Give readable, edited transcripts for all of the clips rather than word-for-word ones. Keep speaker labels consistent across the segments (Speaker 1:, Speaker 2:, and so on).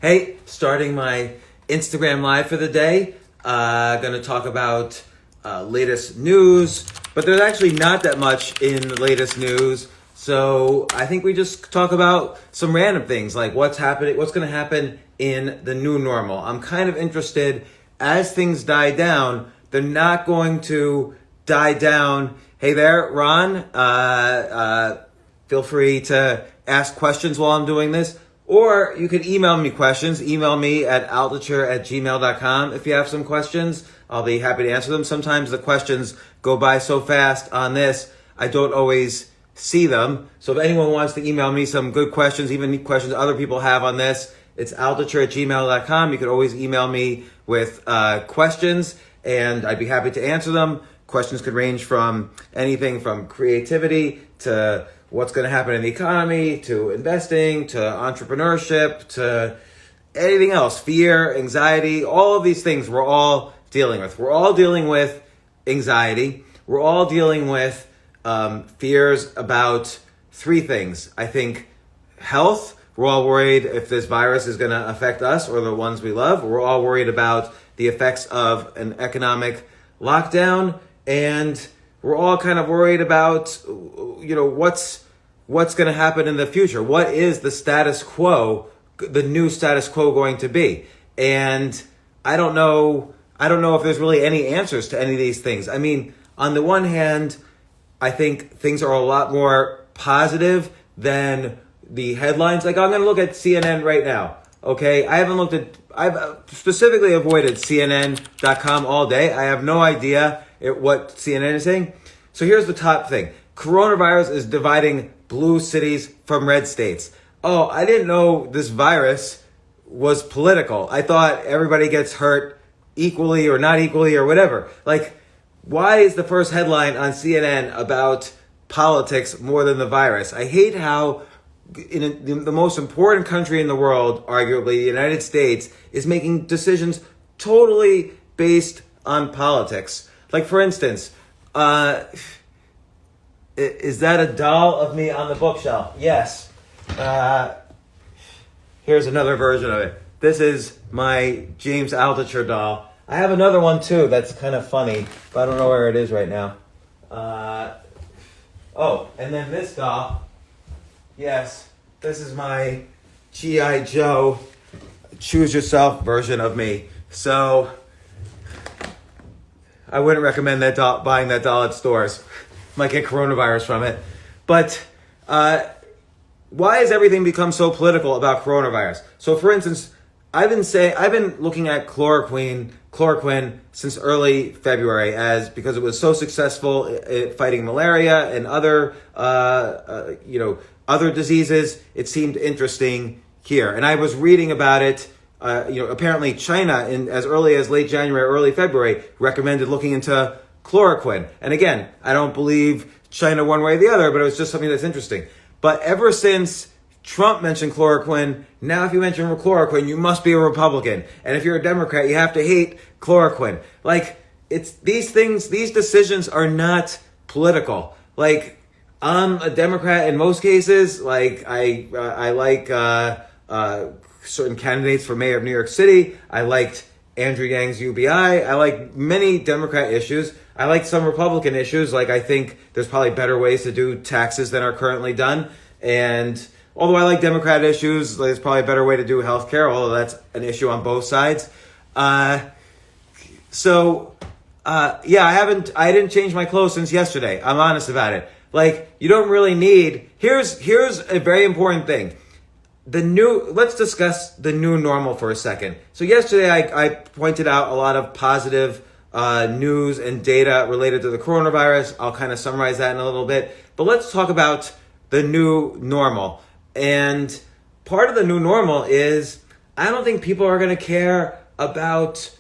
Speaker 1: Hey, starting my Instagram Live for the day. Going to talk about latest news, but there's actually not that much in the latest news. So I think we just talk about some random things like what's happening, what's going to happen in the new normal. I'm kind of interested as things die down. They're not going to die down. Hey there, Ron. Feel free to ask questions while I'm doing this. Or you can email me questions. Email me at altucher@gmail.com if you have some questions. I'll be happy to answer them. Sometimes the questions go by so fast on this, I don't always see them. So if anyone wants to email me some good questions, even questions other people have on this, it's altucher@gmail.com. You can always email me with questions, and I'd be happy to answer them. Questions could range from anything from creativity to what's going to happen in the economy, to investing, to entrepreneurship, to anything else, fear, anxiety, all of these things we're all dealing with. We're all dealing with anxiety. We're all dealing with fears about three things. I think health. We're all worried if this virus is going to affect us or the ones we love. We're all worried about the effects of an economic lockdown, and we're all kind of worried about, what's going to happen in the future. What is the status quo, the new status quo going to be? And I don't know if there's really any answers to any of these things. I mean, on the one hand, I think things are a lot more positive than the headlines. Like, I'm going to look at CNN right now. Okay, I've specifically avoided CNN.com all day. I have no idea what CNN is saying. So here's the top thing. Coronavirus is dividing blue cities from red states. Oh, I didn't know this virus was political. I thought everybody gets hurt equally or not equally or whatever. Like, why is the first headline on CNN about politics more than the virus? I hate how in the most important country in the world, arguably the United States, is making decisions totally based on politics. Like, for instance, is that a doll of me on the bookshelf? Yes. Here's another version of it. This is my James Altucher doll. I have another one too that's kind of funny, but I don't know where it is right now. And then this doll. Yes, this is my G.I. Joe choose yourself version of me. So I wouldn't recommend that doll, buying that doll at stores. Might get coronavirus from it. But why has everything become so political about coronavirus? So for instance, I've been looking at chloroquine since early February because it was so successful at fighting malaria and other diseases. It seemed interesting here. And I was reading about it. Apparently China as early as late January, early February recommended looking into chloroquine. And again, I don't believe China one way or the other, but it was just something that's interesting. But ever since Trump mentioned chloroquine, now if you mention chloroquine, you must be a Republican. And if you're a Democrat, you have to hate chloroquine. Like, these decisions are not political. Like, I'm a Democrat in most cases. Like, I like certain candidates for mayor of New York City. I liked Andrew Yang's UBI. I like many Democrat issues. I like some Republican issues. Like, I think there's probably better ways to do taxes than are currently done. And although I like Democrat issues, there's probably a better way to do healthcare, although that's an issue on both sides. I didn't change my clothes since yesterday. I'm honest about it. Like, you don't really need, here's a very important thing. Let's discuss the new normal for a second. So yesterday I pointed out a lot of positive news and data related to the coronavirus. I'll kind of summarize that in a little bit. But let's talk about the new normal. And part of the new normal is I don't think people are going to care about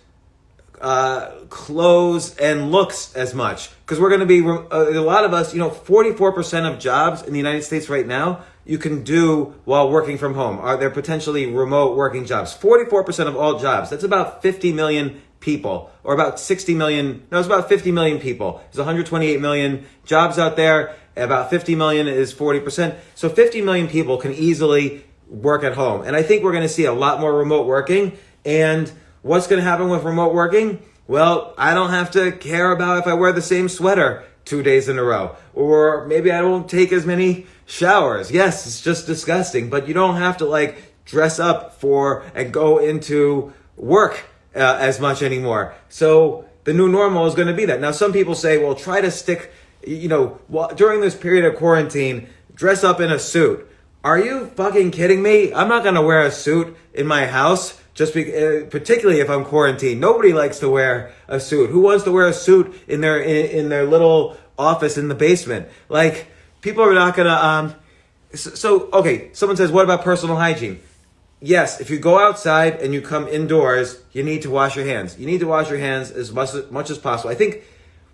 Speaker 1: clothes and looks as much, because we're going to be a lot of us, 44% of jobs in the United States right now you can do while working from home. They're potentially remote working jobs. 44% of all jobs. That's about 50 million people, or about 60 million. No, it's about 50 million people. There's 128 million jobs out there. About 50 million is 40%. So 50 million people can easily work at home. And I think we're going to see a lot more remote working. And what's going to happen with remote working? Well, I don't have to care about if I wear the same sweater 2 days in a row. Or maybe I don't take as many showers. Yes, it's just disgusting. But you don't have to like dress up for and go into work as much anymore. So the new normal is going to be that. Now, some people say, well, try to stick, during this period of quarantine, dress up in a suit. Are you fucking kidding me? I'm not going to wear a suit in my house, particularly if I'm quarantined. Nobody likes to wear a suit. Who wants to wear a suit in their little office in the basement? Like, people are not going to, okay, someone says, what about personal hygiene? Yes, if you go outside and you come indoors, you need to wash your hands. You need to wash your hands as much as possible. I think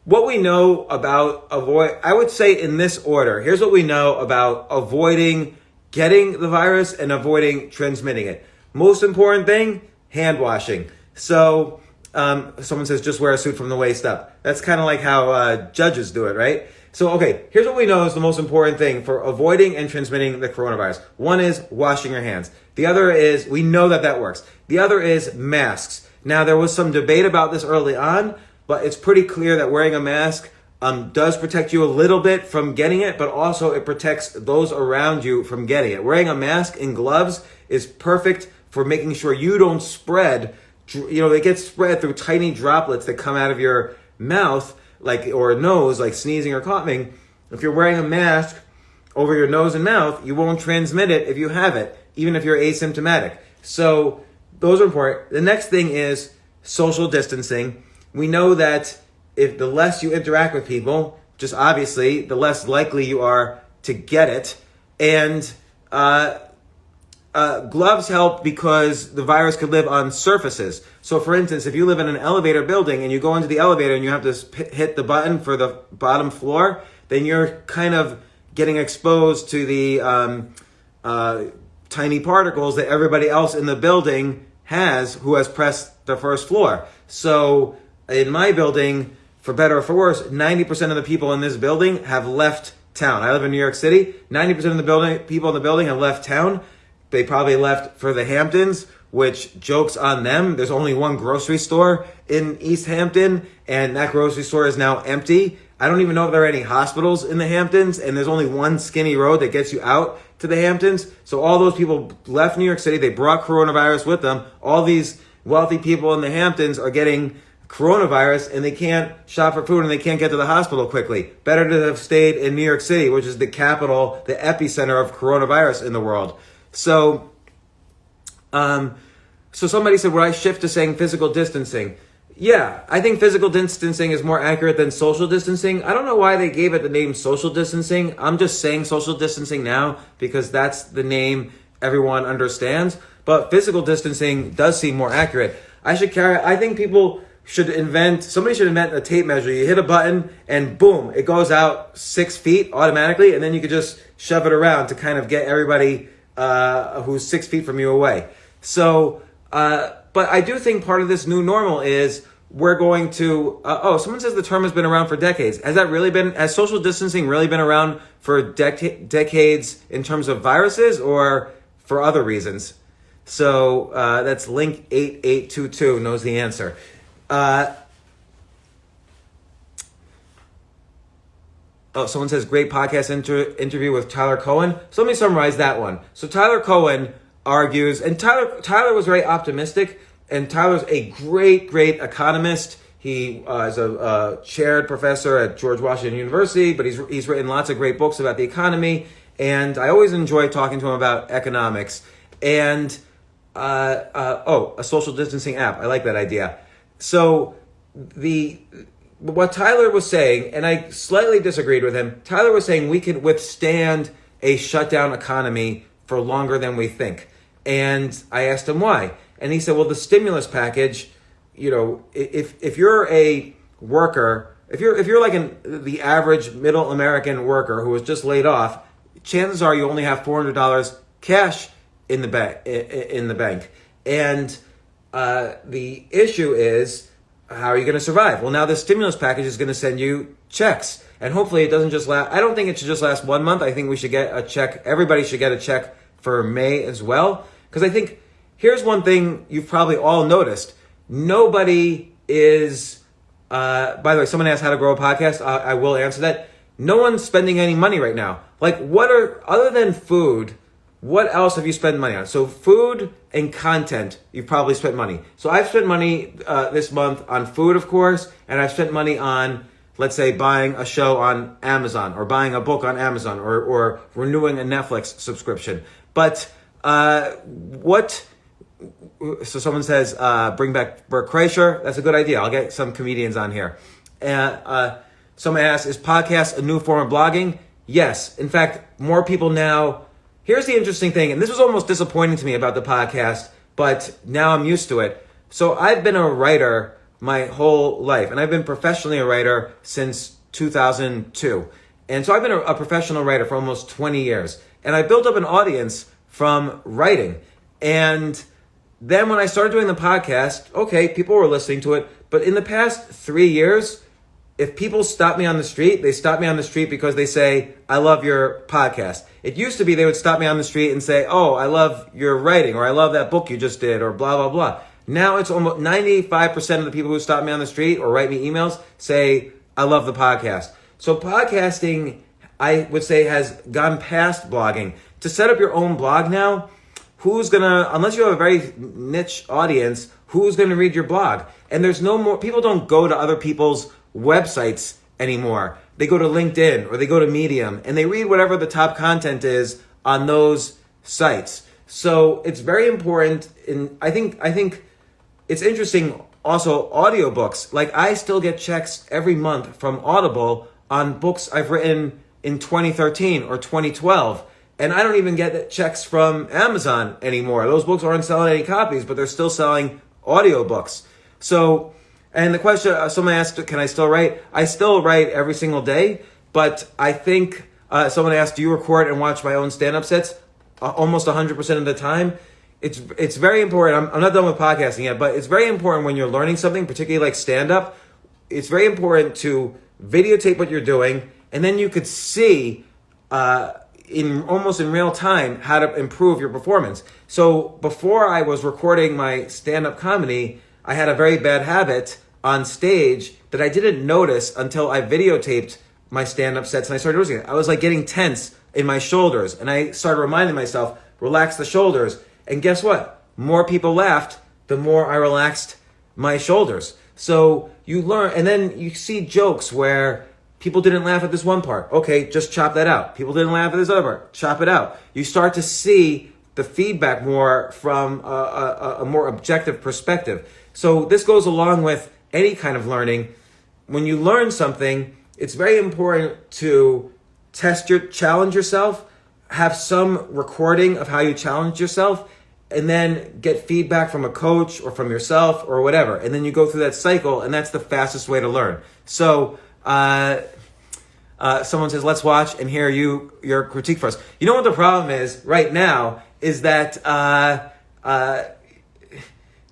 Speaker 1: what we know about I would say in this order, here's what we know about avoiding getting the virus and avoiding transmitting it. Most important thing, hand washing. So someone says just wear a suit from the waist up. That's kind of like how judges do it, right? So, okay, here's what we know is the most important thing for avoiding and transmitting the coronavirus. One is washing your hands. The other is, we know that works. The other is masks. Now, there was some debate about this early on, but it's pretty clear that wearing a mask does protect you a little bit from getting it, but also it protects those around you from getting it. Wearing a mask and gloves is perfect for making sure you don't spread. They get spread through tiny droplets that come out of your mouth, or nose, like sneezing or coughing. If you're wearing a mask over your nose and mouth, you won't transmit it if you have it, even if you're asymptomatic. So those are important. The next thing is social distancing. We know that if the less you interact with people, just obviously, the less likely you are to get it. And gloves help because the virus could live on surfaces. So for instance, if you live in an elevator building and you go into the elevator and you have to hit the button for the bottom floor, then you're kind of getting exposed to the tiny particles that everybody else in the building has who has pressed the first floor. So in my building, for better or for worse, 90% of the people in this building have left town. I live in New York City. 90% of the people in the building have left town. They probably left for the Hamptons, which jokes on them. There's only one grocery store in East Hampton, and that grocery store is now empty. I don't even know if there are any hospitals in the Hamptons, and there's only one skinny road that gets you out to the Hamptons. So all those people left New York City. They brought coronavirus with them. All these wealthy people in the Hamptons are getting coronavirus, and they can't shop for food, and they can't get to the hospital quickly. Better to have stayed in New York City, which is the capital, the epicenter of coronavirus in the world. So somebody said, would I shift to saying physical distancing? Yeah, I think physical distancing is more accurate than social distancing. I don't know why they gave it the name social distancing. I'm just saying social distancing now because that's the name everyone understands. But physical distancing does seem more accurate. I think somebody should invent a tape measure. You hit a button and boom, it goes out 6 feet automatically, and then you could just shove it around to kind of get everybody who's 6 feet from you away. So, but I do think part of this new normal is we're going to, someone says the term has been around for decades. Has social distancing really been around for decades in terms of viruses or for other reasons? So, that's Link 8822 knows the answer. Someone says, great podcast interview with Tyler Cohen. So let me summarize that one. So Tyler Cohen argues, and Tyler was very optimistic, and Tyler's a great economist. He is a chaired professor at George Washington University, but he's written lots of great books about the economy, and I always enjoy talking to him about economics. And, a social distancing app. I like that idea. So what Tyler was saying, and I slightly disagreed with him, Tyler was saying we can withstand a shutdown economy for longer than we think. And I asked him why. And he said, well, the stimulus package, if you're a worker, if you're like the average middle American worker who was just laid off, chances are you only have $400 cash in the bank. And the issue is, how are you going to survive? Well, now the stimulus package is going to send you checks. And hopefully it doesn't just last. I don't think it should just last 1 month. I think we should get a check. Everybody should get a check for May as well. Because I think here's one thing you've probably all noticed. Nobody is, by the way, someone asked how to grow a podcast. I will answer that. No one's spending any money right now. Like, other than food, what else have you spent money on? So food and content, you've probably spent money. So I've spent money this month on food, of course, and I've spent money on, let's say, buying a show on Amazon or buying a book on Amazon or renewing a Netflix subscription. But so someone says, bring back Bert Kreischer. That's a good idea. I'll get some comedians on here. Someone asks, is podcast a new form of blogging? Yes. In fact, more people now. Here's the interesting thing, and this was almost disappointing to me about the podcast, but now I'm used to it. So I've been a writer my whole life, and I've been professionally a writer since 2002. And so I've been a professional writer for almost 20 years. And I built up an audience from writing. And then when I started doing the podcast, okay, people were listening to it. But in the past 3 years, if people stop me on the street, they stop me on the street because they say, I love your podcast. It used to be they would stop me on the street and say, oh, I love your writing, or I love that book you just did, or blah, blah, blah. Now it's almost 95% of the people who stop me on the street or write me emails say, I love the podcast. So podcasting, I would say, has gone past blogging. To set up your own blog now, unless you have a very niche audience, who's gonna read your blog? And there's no more, people don't go to other people's websites anymore. They go to LinkedIn or they go to Medium and they read whatever the top content is on those sites. So it's very important. And I think it's interesting also audiobooks. Like, I still get checks every month from Audible on books I've written in 2013 or 2012. And I don't even get checks from Amazon anymore. Those books aren't selling any copies, but they're still selling audiobooks. So, and the question, someone asked, can I still write? I still write every single day, but I think someone asked, do you record and watch my own stand-up sets? Almost 100% of the time. It's very important. I'm not done with podcasting yet, but it's very important when you're learning something, particularly like stand-up. It's very important to videotape what you're doing, and then you could see almost in real time how to improve your performance. So before I was recording my stand-up comedy, I had a very bad habit on stage that I didn't notice until I videotaped my stand-up sets and I started noticing it. I was like getting tense in my shoulders, and I started reminding myself, relax the shoulders. And guess what? More people laughed the more I relaxed my shoulders. So you learn, and then you see jokes where people didn't laugh at this one part. Okay, just chop that out. People didn't laugh at this other part. Chop it out. You start to see the feedback more from a more objective perspective. So this goes along with any kind of learning. When you learn something, it's very important to challenge yourself, have some recording of how you challenge yourself, and then get feedback from a coach or from yourself or whatever. And then you go through that cycle, and that's the fastest way to learn. So someone says, let's watch and hear your critique first. You know what the problem is right now is that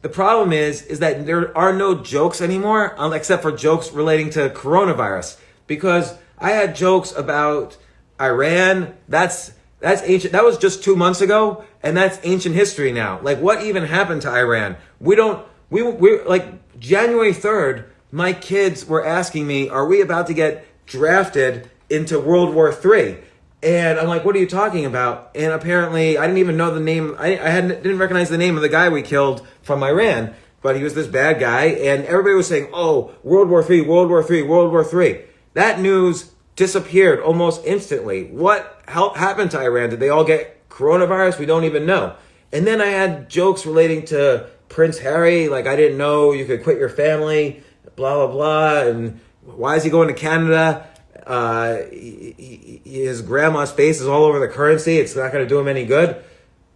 Speaker 1: the problem is that there are no jokes anymore, except for jokes relating to coronavirus. Because I had jokes about Iran. That's ancient. That was just 2 months ago, and that's ancient history now. Like, what even happened to Iran? We like January 3rd, my kids were asking me, are we about to get drafted into World War III? And I'm like, what are you talking about? And apparently, I didn't even know the name. I didn't recognize the name of the guy we killed from Iran, but he was this bad guy. And everybody was saying, oh, World War III, World War III, World War III. That news disappeared almost instantly. What happened to Iran? Did they all get coronavirus? We don't even know. And then I had jokes relating to Prince Harry. Like, I didn't know you could quit your family, blah, blah, blah. And why is he going to Canada? His grandma's face is all over the currency. It's not going to do him any good.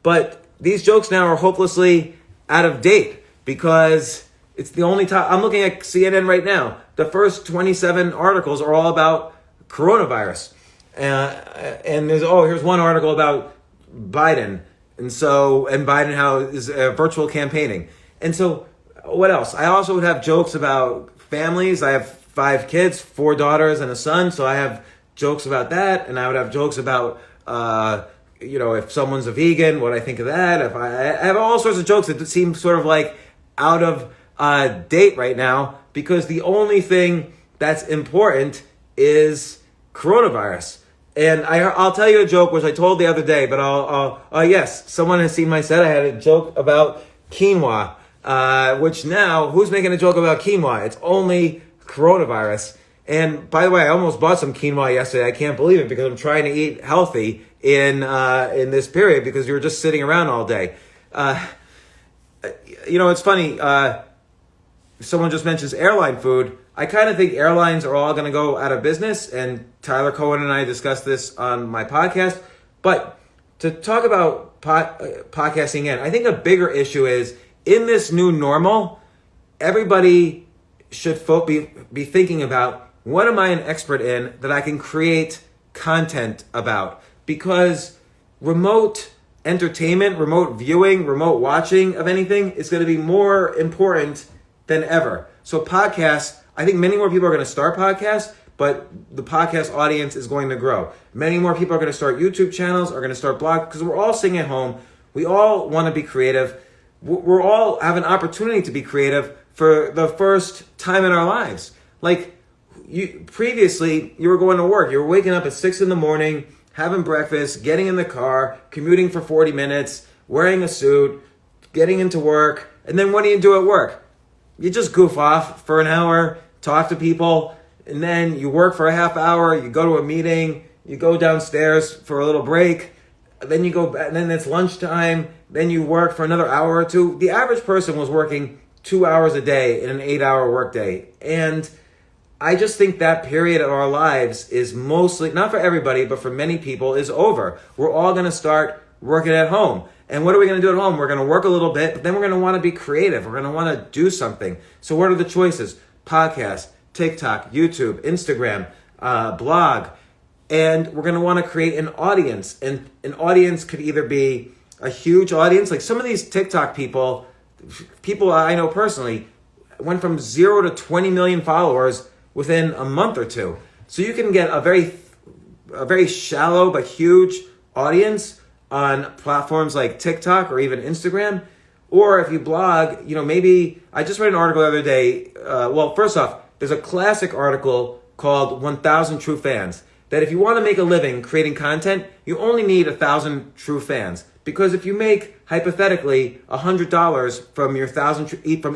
Speaker 1: But these jokes now are hopelessly out of date because it's the only time. I'm looking at CNN right now. The first 27 articles are all about coronavirus. And here's one article about Biden. And Biden, how is virtual campaigning. And so what else? I also would have jokes about families. I have 5 kids, 4 daughters and a son. So I have jokes about that. And I would have jokes about, if someone's a vegan, what I think of that. If I have all sorts of jokes that seem sort of like out of date right now, because the only thing that's important is coronavirus. And I'll tell you a joke, which I told the other day, but yes, someone has seen my set. I had a joke about quinoa, which now, who's making a joke about quinoa? It's only coronavirus. And by the way, I almost bought some quinoa yesterday. I can't believe it, because I'm trying to eat healthy in this period, because you're just sitting around all day. It's funny. Someone just mentions airline food. I kind of think airlines are all going to go out of business, and Tyler Cohen and I discussed this on my podcast. But to talk about podcasting again, I think a bigger issue is, in this new normal, everybody should be thinking about, what am I an expert in that I can create content about? Because remote entertainment, remote viewing, remote watching of anything is going to be more important than ever. So podcasts, I think many more people are going to start podcasts, but the podcast audience is going to grow. Many more people are going to start YouTube channels, are going to start blogs, because we're all sitting at home. We all want to be creative. We're all have an opportunity to be creative for the first time in our lives. Like, previously, you were going to work. You were waking up at 6 a.m, having breakfast, getting in the car, commuting for 40 minutes, wearing a suit, getting into work. And then what do you do at work? You just goof off for an hour, talk to people, and then you work for a half hour, you go to a meeting, you go downstairs for a little break, then you go back, and then it's lunchtime, then you work for another hour or two. The average person was working 2 hours a day in an 8-hour workday. And I just think that period of our lives is mostly, not for everybody, but for many people, is over. We're all going to start working at home. And what are we going to do at home? We're going to work a little bit, but then we're going to want to be creative. We're going to want to do something. So what are the choices? Podcast, TikTok, YouTube, Instagram, blog. And we're going to want to create an audience. And an audience could either be a huge audience, like some of these TikTok people I know personally, went from 0 to 20 million followers within a month or two. So you can get a very shallow but huge audience on platforms like TikTok or even Instagram. Or if you blog, maybe I just read an article the other day. First off, there's a classic article called 1,000 True Fans, that if you want to make a living creating content, you only need 1,000 true fans. Because if you make, hypothetically, $100 from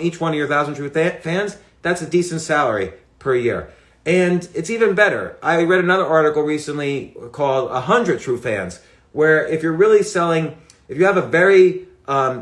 Speaker 1: each one of your 1,000 true fans, that's a decent salary per year. And it's even better. I read another article recently called 100 True Fans, where if you're really selling, if you have a very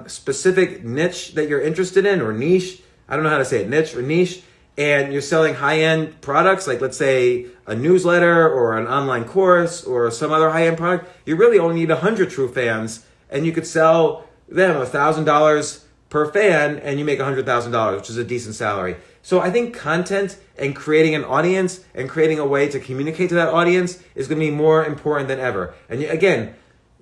Speaker 1: specific niche that you're interested in, or niche, I don't know how to say it, niche or niche, and you're selling high-end products, like let's say a newsletter or an online course or some other high-end product, you really only need 100 true fans, and you could sell them $1,000 per fan, and you make $100,000, which is a decent salary. So I think content and creating an audience and creating a way to communicate to that audience is going to be more important than ever. And again,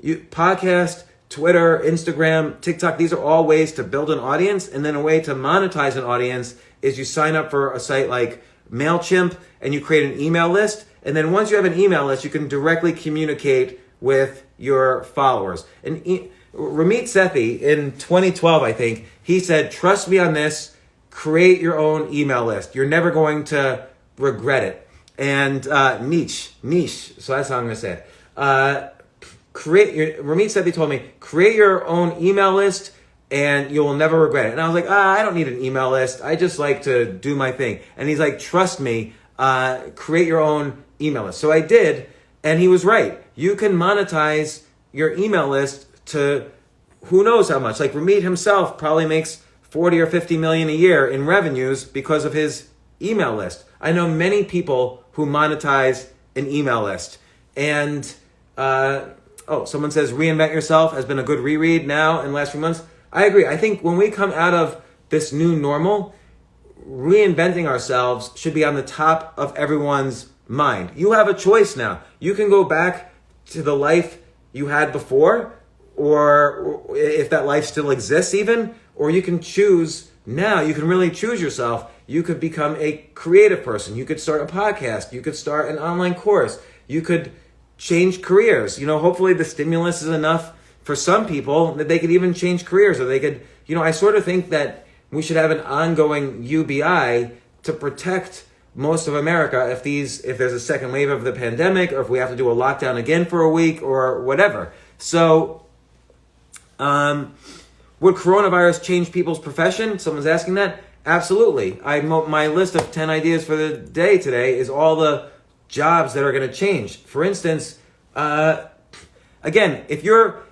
Speaker 1: podcast, Twitter, Instagram, TikTok, these are all ways to build an audience. And then a way to monetize an audience is you sign up for a site like MailChimp and you create an email list. And then once you have an email list, you can directly communicate with your followers. And Ramit Sethi, in 2012, I think, he said, trust me on this, create your own email list. You're never going to regret it. And niche, so that's how I'm going to say it. Ramit Sethi told me, create your own email list and you will never regret it. And I was like, I don't need an email list. I just like to do my thing. And he's like, trust me, create your own email list. So I did, and he was right. You can monetize your email list to who knows how much. Like Ramit himself probably makes 40 or 50 million a year in revenues because of his email list. I know many people who monetize an email list. And, someone says Reinvent Yourself has been a good reread now in the last few months. I agree. I think when we come out of this new normal, reinventing ourselves should be on the top of everyone's mind. You have a choice now. You can go back to the life you had before, or if that life still exists even, or you can choose now. You can really choose yourself. You could become a creative person. You could start a podcast. You could start an online course. You could change careers. Hopefully the stimulus is enough for some people that they could even change careers, or they could, I sort of think that we should have an ongoing UBI to protect most of America if there's a second wave of the pandemic, or if we have to do a lockdown again for a week or whatever. So, would coronavirus change people's profession? Someone's asking that. Absolutely. My list of 10 ideas for the day today is all the jobs that are going to change. For instance, again, if your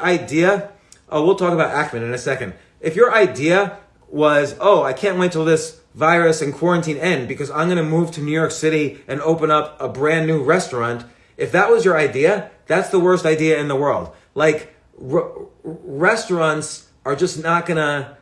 Speaker 1: idea, we'll talk about Ackman in a second. If your idea was, I can't wait till this virus and quarantine end because I'm going to move to New York City and open up a brand new restaurant. If that was your idea, that's the worst idea in the world. Like, restaurants are just not going to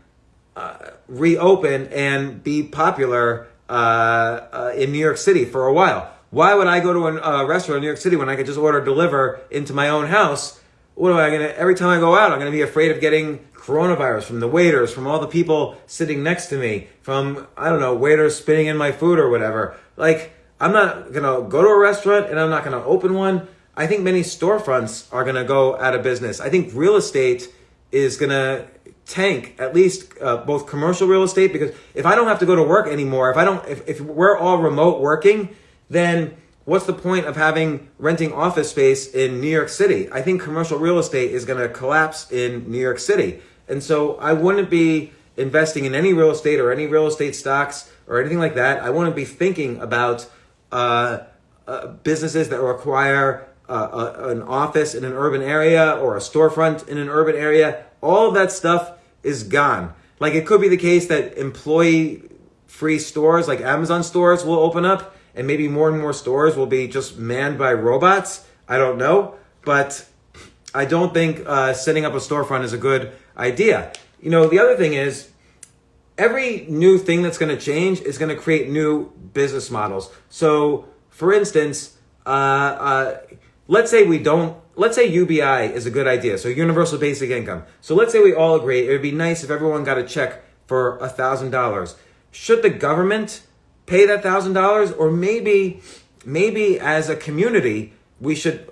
Speaker 1: reopen and be popular in New York City for a while. Why would I go to a restaurant in New York City when I could just order deliver into my own house? Every time I go out, I'm going to be afraid of getting coronavirus from the waiters, from all the people sitting next to me, from, waiters spitting in my food or whatever. Like, I'm not going to go to a restaurant and I'm not going to open one. I think many storefronts are going to go out of business. I think real estate is going to tank, at least both commercial real estate, because if I don't have to go to work anymore, if we're all remote working, then what's the point of renting office space in New York City? I think commercial real estate is going to collapse in New York City. And so I wouldn't be investing in any real estate or any real estate stocks or anything like that. I wouldn't be thinking about businesses that require an office in an urban area or a storefront in an urban area. All of that stuff is gone. Like, it could be the case that employee-free stores like Amazon stores will open up, and maybe more and more stores will be just manned by robots. I don't know. But I don't think setting up a storefront is a good idea. The other thing is, every new thing that's going to change is going to create new business models. So, for instance, let's say UBI is a good idea, so universal basic income. So let's say we all agree it would be nice if everyone got a check for $1,000. Should the government pay that $1,000? Or maybe as a community, we should,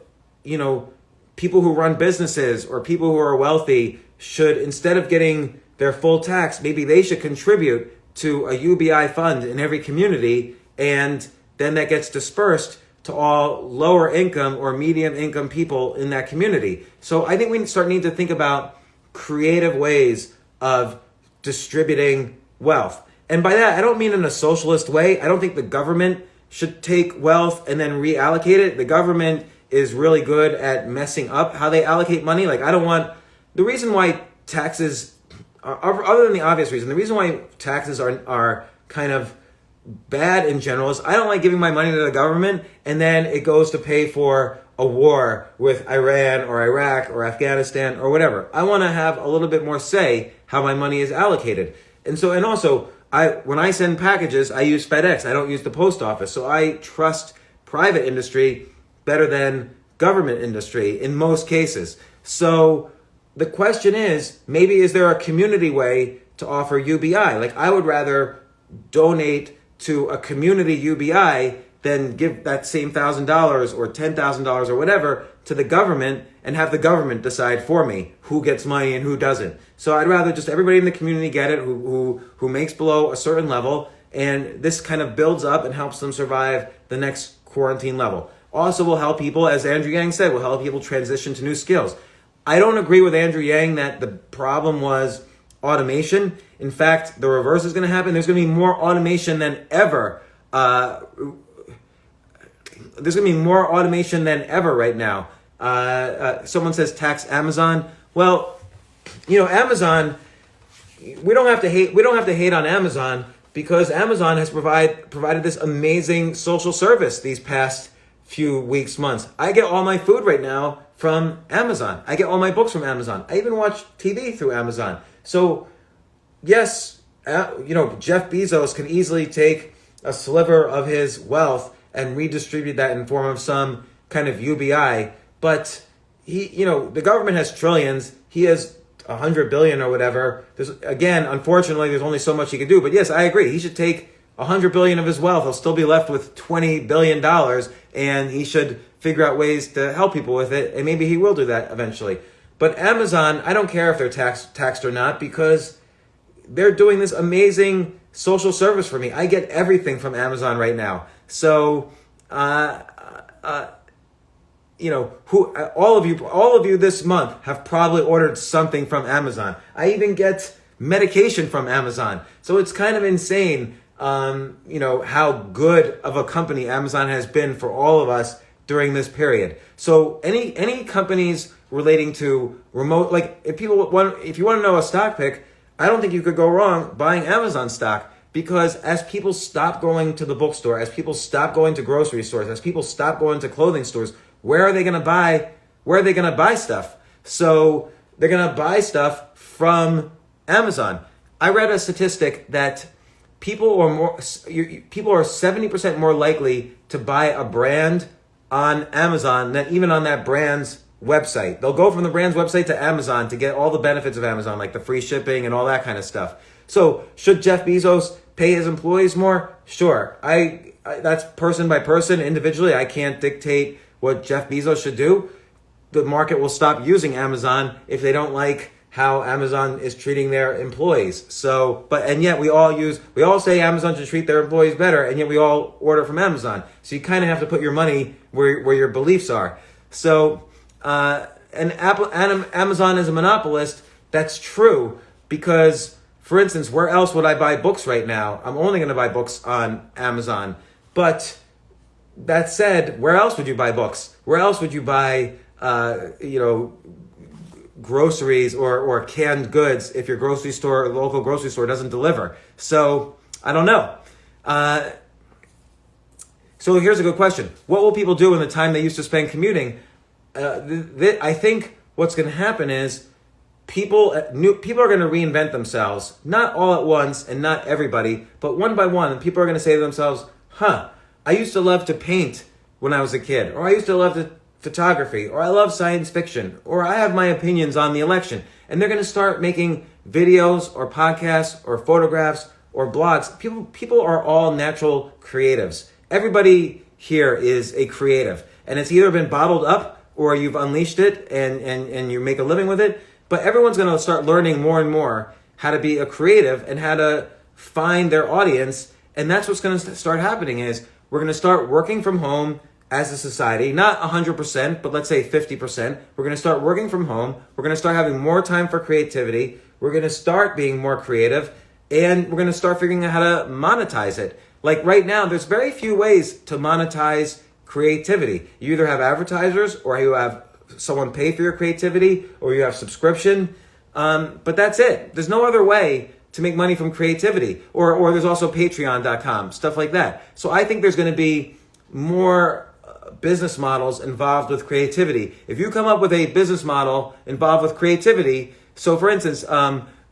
Speaker 1: people who run businesses or people who are wealthy should, instead of getting their full tax, maybe they should contribute to a UBI fund in every community, and then that gets dispersed to all lower income or medium income people in that community. So I think we need to think about creative ways of distributing wealth. And by that, I don't mean in a socialist way. I don't think the government should take wealth and then reallocate it. The government is really good at messing up how they allocate money. Like, the reason why taxes, other than the obvious reason, the reason why taxes are kind of bad in general is I don't like giving my money to the government and then it goes to pay for a war with Iran or Iraq or Afghanistan or whatever. I want to have a little bit more say how my money is allocated. And also, when I send packages, I use FedEx. I don't use the post office. So I trust private industry better than government industry in most cases. So the question is, maybe is there a community way to offer UBI? Like, I would rather donate to a community UBI than give that same $1,000 or $10,000 or whatever to the government and have the government decide for me who gets money and who doesn't. So I'd rather just everybody in the community get it who makes below a certain level, and this kind of builds up and helps them survive the next quarantine level. Also will help people, as Andrew Yang said, will help people transition to new skills. I don't agree with Andrew Yang that the problem was automation. In fact, the reverse is going to happen. There's going to be more automation than ever. There's going to be more automation than ever right now. Someone says tax Amazon. Well, Amazon, we don't have to hate on Amazon, because Amazon has provided this amazing social service these past few weeks, months. I get all my food right now from Amazon. I get all my books from Amazon. I even watch TV through Amazon. So, yes, Jeff Bezos can easily take a sliver of his wealth and redistribute that in form of some kind of UBI. But the government has trillions. He has 100 billion or whatever. Unfortunately, there's only so much he can do. But yes, I agree. He should take 100 billion of his wealth. He'll still be left with $20 billion, and he should figure out ways to help people with it, and maybe he will do that eventually. But Amazon, I don't care if they're taxed or not, because they're doing this amazing social service for me. I get everything from Amazon right now. So, all of you this month have probably ordered something from Amazon. I even get medication from Amazon. So it's kind of insane, how good of a company Amazon has been for all of us during this period. So any companies relating to remote, like if you want to know a stock pick, I don't think you could go wrong buying Amazon stock, because as people stop going to the bookstore, as people stop going to grocery stores, as people stop going to clothing stores, where are they going to buy stuff? So they're going to buy stuff from Amazon. I read a statistic that people are 70% more likely to buy a brand on Amazon than even on that brand's website. They'll go from the brand's website to Amazon to get all the benefits of Amazon, like the free shipping and all that kind of stuff. So should Jeff Bezos pay his employees more? Sure. I that's person by person individually. I can't dictate what Jeff Bezos should do. The market will stop using Amazon if they don't like how Amazon is treating their employees. And yet we all say Amazon should treat their employees better, and yet we all order from Amazon. So you kind of have to put your money where your beliefs are. So, Amazon is a monopolist. That's true, because, for instance, where else would I buy books right now? I'm only going to buy books on Amazon. But that said, where else would you buy books? Where else would you buy, groceries or canned goods if your local grocery store doesn't deliver? So I don't know. So here's a good question. What will people do in the time they used to spend commuting? I think what's going to happen is people are going to reinvent themselves, not all at once and not everybody, but one by one. And people are going to say to themselves, I used to love to paint when I was a kid, or I used to love photography, or I love science fiction, or I have my opinions on the election. And they're going to start making videos or podcasts or photographs or blogs. People are all natural creatives. Everybody here is a creative, and it's either been bottled up or you've unleashed it and you make a living with it. But everyone's going to start learning more and more how to be a creative and how to find their audience. And that's what's going to start happening is we're going to start working from home as a society, not 100%, but let's say 50%. We're going to start working from home. We're going to start having more time for creativity. We're going to start being more creative, and we're going to start figuring out how to monetize it. Like right now, there's very few ways to monetize creativity. You either have advertisers, or you have someone pay for your creativity, or you have subscription. But that's it. There's no other way to make money from creativity. Or there's also patreon.com, stuff like that. So I think there's going to be more business models involved with creativity. If you come up with a business model involved with creativity, so for instance,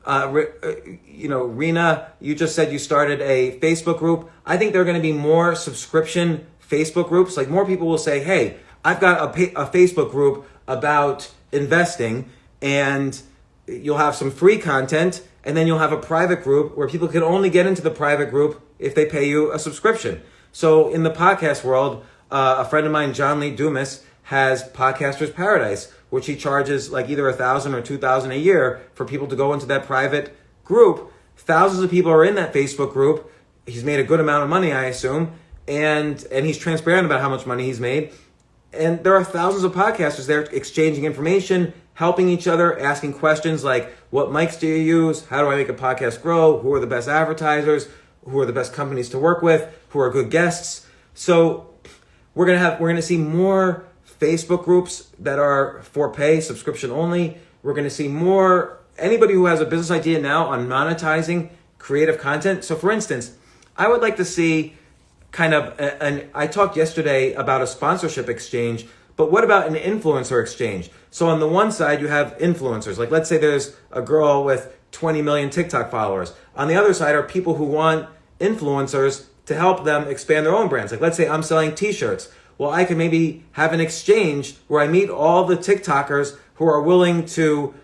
Speaker 1: Rena, you just said you started a Facebook group. I think there are going to be more subscription Facebook groups. Like more people will say, hey, I've got a Facebook group about investing, and you'll have some free content, and then you'll have a private group where people can only get into the private group if they pay you a subscription. So in the podcast world, a friend of mine, John Lee Dumas, has Podcasters Paradise, which he charges like either $1,000 or $2,000 a year for people to go into that private group. Thousands of people are in that Facebook group. He's made a good amount of money, I assume, and he's transparent about how much money he's made. And there are thousands of podcasters there exchanging information, helping each other, asking questions like, what mics do you use? How do I make a podcast grow? Who are the best advertisers? Who are the best companies to work with? Who are good guests? So we're gonna see more Facebook groups that are for pay, subscription only. We're gonna see more anybody who has a business idea now on monetizing creative content. So for instance, I would like to see I talked yesterday about a sponsorship exchange, but what about an influencer exchange? So on the one side, you have influencers. Like let's say there's a girl with 20 million TikTok followers. On the other side are people who want influencers to help them expand their own brands. Like let's say I'm selling t-shirts. Well, I can maybe have an exchange where I meet all the TikTokers who are willing to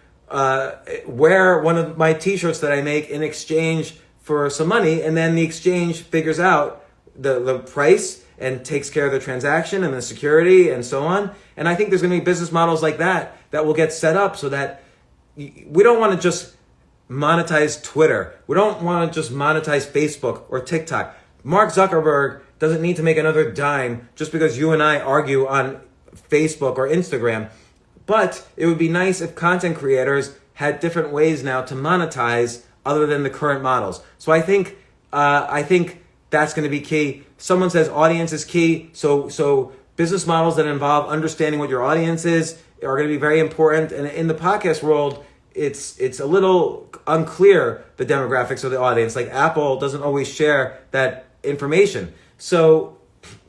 Speaker 1: wear one of my t-shirts that I make in exchange for some money, and then the exchange figures out the price, and takes care of the transaction and the security and so on. And I think there's going to be business models like that will get set up so that we don't want to just monetize Twitter. We don't want to just monetize Facebook or TikTok. Mark Zuckerberg doesn't need to make another dime just because you and I argue on Facebook or Instagram. But it would be nice if content creators had different ways now to monetize other than the current models. So I think that's going to be key. Someone says audience is key. So business models that involve understanding what your audience is are going to be very important. And in the podcast world, it's a little unclear, the demographics of the audience. Like Apple doesn't always share that information. So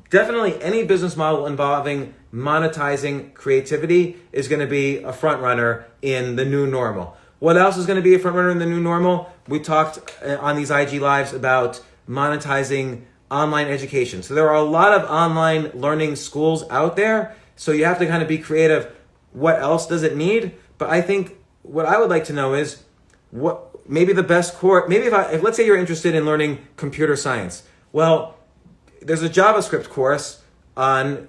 Speaker 1: definitely any business model involving monetizing creativity is going to be a front runner in the new normal. What else is going to be a front runner in the new normal? We talked on these IG Lives about monetizing online education. So there are a lot of online learning schools out there. So you have to kind of be creative. What else does it need? But I think what I would like to know is what maybe the best course. Maybe if let's say you're interested in learning computer science. Well, there's a JavaScript course on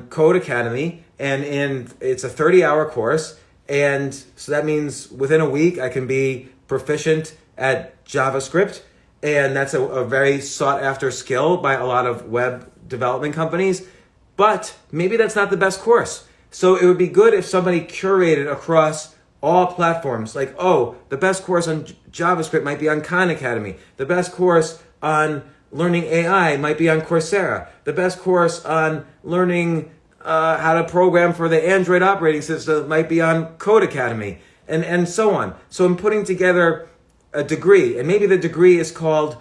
Speaker 1: Code Academy, and it's a 30-hour course. And so that means within a week I can be proficient at JavaScript. And that's a very sought after skill by a lot of web development companies. But maybe that's not the best course. So it would be good if somebody curated across all platforms. Like, oh, the best course on JavaScript might be on Khan Academy. The best course on learning AI might be on Coursera. The best course on learning how to program for the Android operating system might be on Code Academy, and so on. So I'm putting together a degree, and maybe the degree is called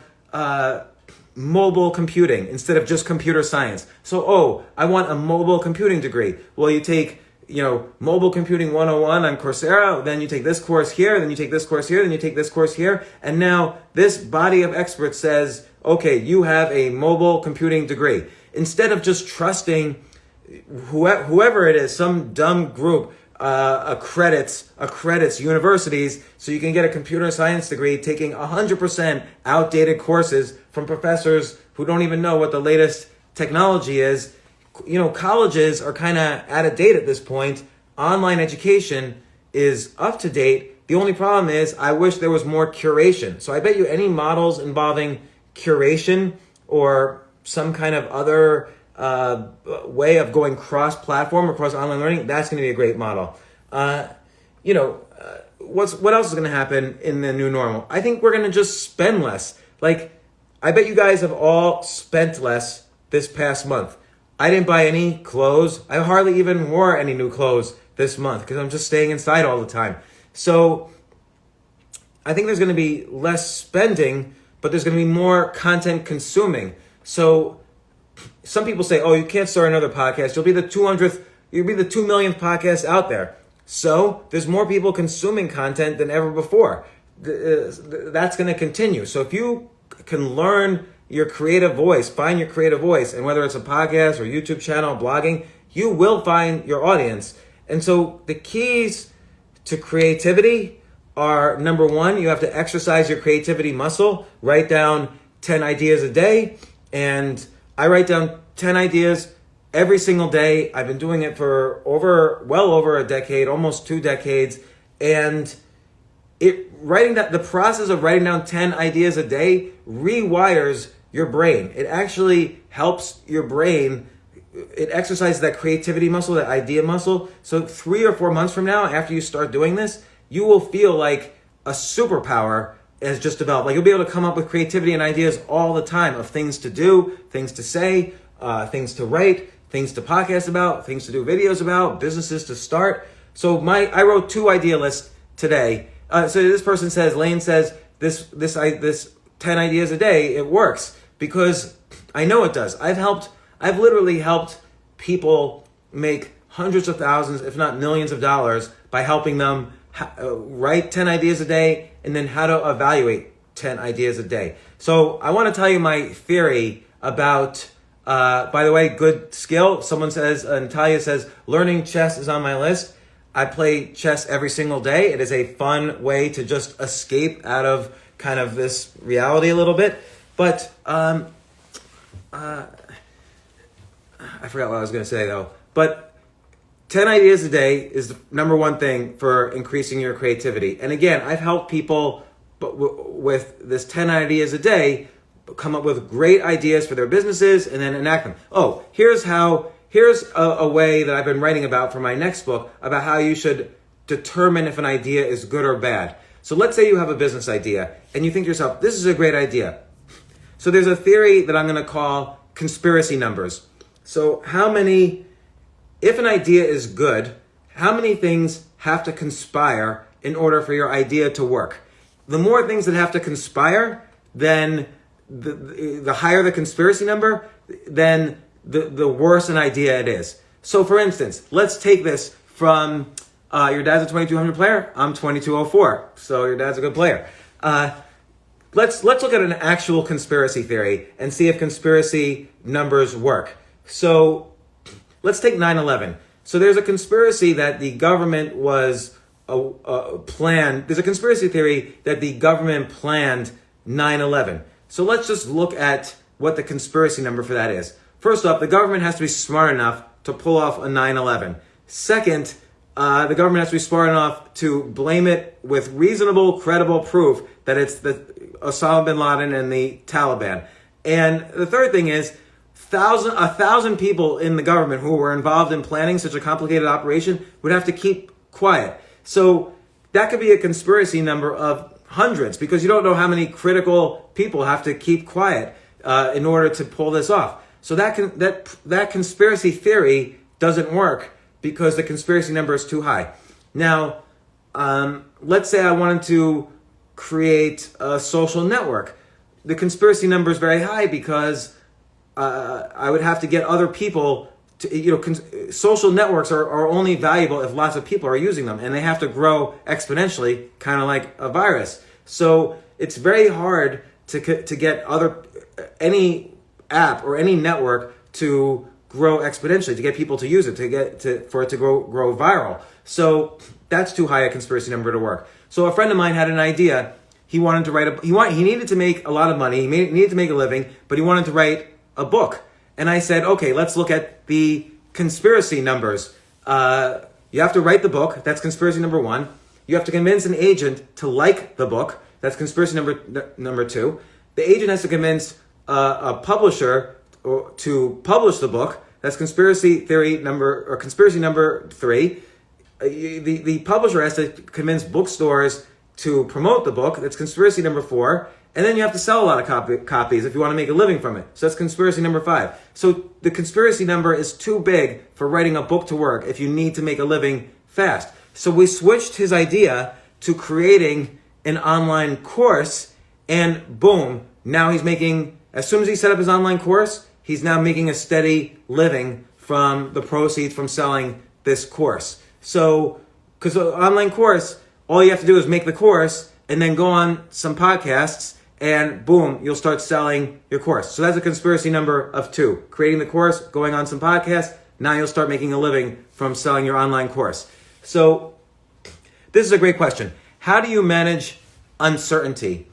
Speaker 1: mobile computing instead of just computer science. So, I want a mobile computing degree. Well, you take, mobile computing 101 on Coursera, then you take this course here, then you take this course here, then you take this course here, and now this body of experts says, okay, you have a mobile computing degree. Instead of just trusting whoever it is, some dumb group accredits universities so you can get a computer science degree taking 100% outdated courses from professors who don't even know what the latest technology is. Colleges are kind of out of date at this point. Online education is up to date. The only problem is I wish there was more curation. So I bet you any models involving curation or some kind of other way of going cross-platform, across online learning, that's going to be a great model. What else is going to happen in the new normal? I think we're going to just spend less. Like, I bet you guys have all spent less this past month. I didn't buy any clothes. I hardly even wore any new clothes this month because I'm just staying inside all the time. So I think there's going to be less spending, but there's going to be more content consuming. So some people say, oh, you can't start another podcast. You'll be the 2 millionth podcast out there. So there's more people consuming content than ever before. That's going to continue. So if you can learn your creative voice, find your creative voice, and whether it's a podcast or YouTube channel, blogging, you will find your audience. And so the keys to creativity are, number one, you have to exercise your creativity muscle. Write down 10 ideas a day. And I write down 10 ideas every single day. I've been doing it for well over a decade, almost 2 decades. And the process of writing down 10 ideas a day rewires your brain. It actually helps your brain. It exercises that creativity muscle, that idea muscle. So 3 or 4 months from now, after you start doing this, you will feel like a superpower has just developed. Like, you'll be able to come up with creativity and ideas all the time of things to do, things to say, things to write, things to podcast about, things to do videos about, businesses to start. So I wrote 2 idea lists today. So this person says, Lane says, this 10 ideas a day, it works because I know it does. I've literally helped people make hundreds of thousands, if not millions of dollars by helping them write 10 ideas a day and then how to evaluate 10 ideas a day. So I want to tell you my theory about, by the way, good skill. Someone says, Natalia says, learning chess is on my list. I play chess every single day. It is a fun way to just escape out of kind of this reality a little bit. But I forgot what I was going to say though, but 10 ideas a day is the number one thing for increasing your creativity. And again, I've helped people with this 10 ideas a day come up with great ideas for their businesses and then enact them. Oh, here's a way that I've been writing about for my next book about how you should determine if an idea is good or bad. So let's say you have a business idea and you think to yourself, this is a great idea. So there's a theory that I'm going to call conspiracy numbers. So if an idea is good, how many things have to conspire in order for your idea to work? The more things that have to conspire, then the higher the conspiracy number, then the worse an idea it is. So for instance, let's take this from your dad's a 2200 player, I'm 2204, so your dad's a good player. Let's look at an actual conspiracy theory and see if conspiracy numbers work. So let's take 9/11. So there's a conspiracy that the government was planned. There's a conspiracy theory that the government planned 9/11. So let's just look at what the conspiracy number for that is. First off, the government has to be smart enough to pull off a 9/11. Second, the government has to be smart enough to blame it with reasonable, credible proof that it's Osama bin Laden and the Taliban. And the third thing is, 1,000 people in the government who were involved in planning such a complicated operation would have to keep quiet. So that could be a conspiracy number of hundreds, because you don't know how many critical people have to keep quiet in order to pull this off. So that conspiracy theory doesn't work because the conspiracy number is too high. Now, let's say I wanted to create a social network. The conspiracy number is very high because I would have to get other people to, social networks are only valuable if lots of people are using them, and they have to grow exponentially, kind of like a virus. So it's very hard to get any app or any network to grow exponentially, to get people to use it, for it to grow viral. So that's too high a conspiracy number to work. So a friend of mine had an idea. He wanted to he needed to make a lot of money. He needed to make a living, but he wanted to write a book. And I said, okay, let's look at the conspiracy numbers. You have to write the book. That's conspiracy number one. You have to convince an agent to like the book. That's conspiracy number two. The agent has to convince a publisher to publish the book. That's conspiracy number three. The publisher has to convince bookstores to promote the book. That's conspiracy number four. And then you have to sell a lot of copies if you want to make a living from it. So that's conspiracy number five. So the conspiracy number is too big for writing a book to work if you need to make a living fast. So we switched his idea to creating an online course, and boom, now he's making, as soon as he set up his online course, he's now making a steady living from the proceeds from selling this course. So, because an online course, all you have to do is make the course and then go on some podcasts, and boom, you'll start selling your course. So that's a conspiracy number of two. Creating the course, going on some podcasts, now you'll start making a living from selling your online course. So this is a great question. How do you manage uncertainty?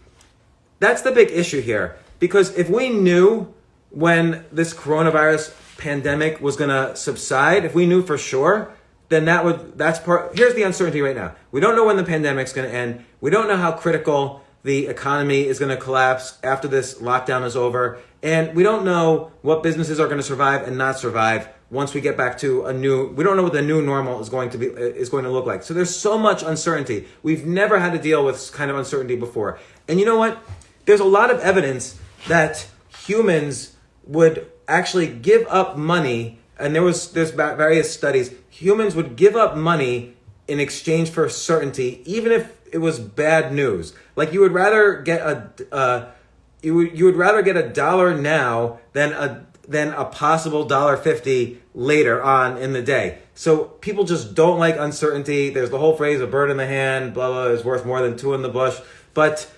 Speaker 1: That's the big issue here. Because if we knew when this coronavirus pandemic was going to subside, if we knew for sure, then here's the uncertainty right now. We don't know when the pandemic's going to end. We don't know how critical the economy is going to collapse after this lockdown is over. And we don't know what businesses are going to survive and not survive once we get back to we don't know what the new normal is going to look like. So there's so much uncertainty. We've never had to deal with this kind of uncertainty before. And you know what? There's a lot of evidence that humans would actually give up money, and there's various studies, humans would give up money in exchange for certainty, even if it was bad news. Like you would rather get a dollar now than a possible $1.50 later on in the day. So people just don't like uncertainty. There's the whole phrase, a bird in the hand, blah, blah, is worth more than two in the bush. But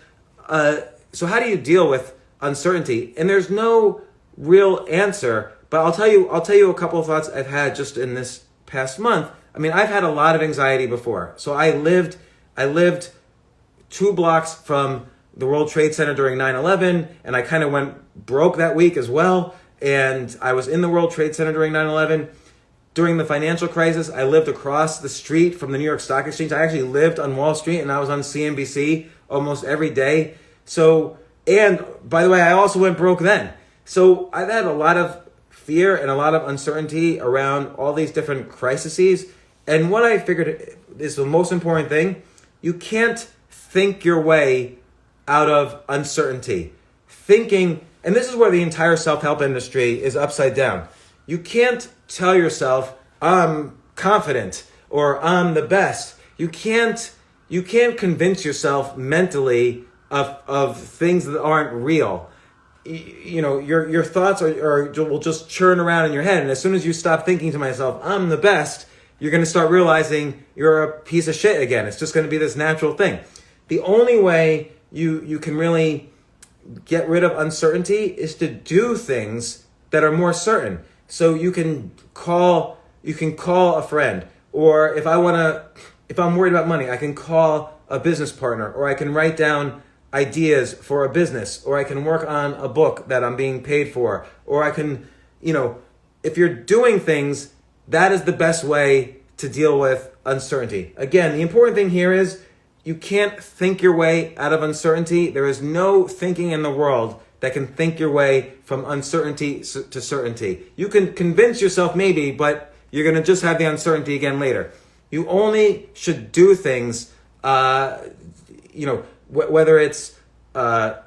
Speaker 1: so how do you deal with uncertainty? And there's no real answer, but I'll tell you a couple of thoughts I've had just in this past month. I mean, I've had a lot of anxiety before. So I lived 2 blocks from the World Trade Center during 9/11, and I kind of went broke that week as well. and I was in the World Trade Center during 9/11. During the financial crisis, I lived across the street from the New York Stock Exchange. I actually lived on Wall Street, and I was on CNBC almost every day. So, and by the way, I also went broke then. So I've had a lot of fear and a lot of uncertainty around all these different crises. And what I figured is the most important thing: you can't think your way out of uncertainty. Thinking, and this is where the entire self-help industry is upside down. You can't tell yourself, I'm confident or I'm the best. You can't convince yourself mentally of things that aren't real. You know, your thoughts will just churn around in your head. And as soon as you stop thinking to myself, I'm the best, you're going to start realizing you're a piece of shit again. It's just going to be this natural thing. The only way you can really get rid of uncertainty is to do things that are more certain. So you can call a friend, or if I'm worried about money, I can call a business partner, or I can write down ideas for a business, or I can work on a book that I'm being paid for, or I can, if you're doing things, that is the best way to deal with uncertainty. Again, the important thing here is you can't think your way out of uncertainty. There is no thinking in the world that can think your way from uncertainty to certainty. You can convince yourself maybe, but you're going to just have the uncertainty again later. You only should do things, whether it's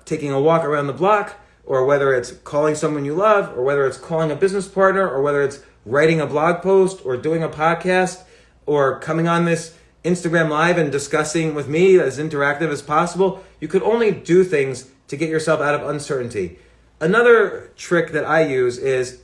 Speaker 1: taking a walk around the block, or whether it's calling someone you love, or whether it's calling a business partner, or whether it's writing a blog post, or doing a podcast, or coming on this Instagram Live and discussing with me as interactive as possible. You could only do things to get yourself out of uncertainty. Another trick that I use is,